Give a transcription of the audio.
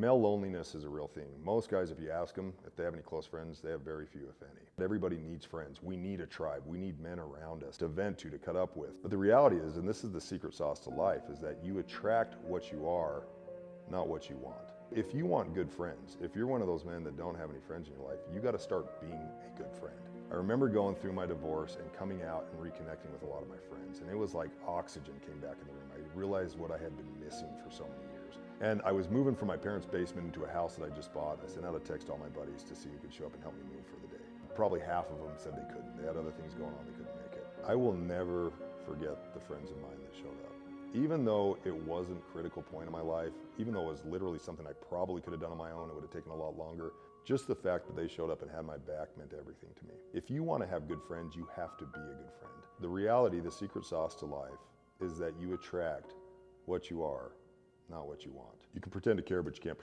Male loneliness is a real thing. Most guys, if you ask them if they have any close friends, they have very few, if any. Everybody needs friends. We need a tribe. We need men around us to vent to cut up with. But the reality is, and this is the secret sauce to life, is that you attract what you are, not what you want. If you want good friends, if you're one of those men that don't have any friends in your life, you got to start being a good friend. I remember going through my divorce and coming out and reconnecting with a lot of my friends, and it was like oxygen came back in the room. I realized what I had been missing for so many years. And I was moving from my parents' basement into a house that I just bought. I sent out a text to all my buddies to see who could show up and help me move for the day. Probably half of them said they couldn't. They had other things going on, they couldn't make it. I will never forget the friends of mine that showed up. Even though it wasn't a critical point in my life, even though it was literally something I probably could have done on my own, it would have taken a lot longer, just the fact that they showed up and had my back meant everything to me. If you want to have good friends, you have to be a good friend. The reality, the secret sauce to life, is that you attract what you are, not what you want. You can pretend to care, but you can't pretend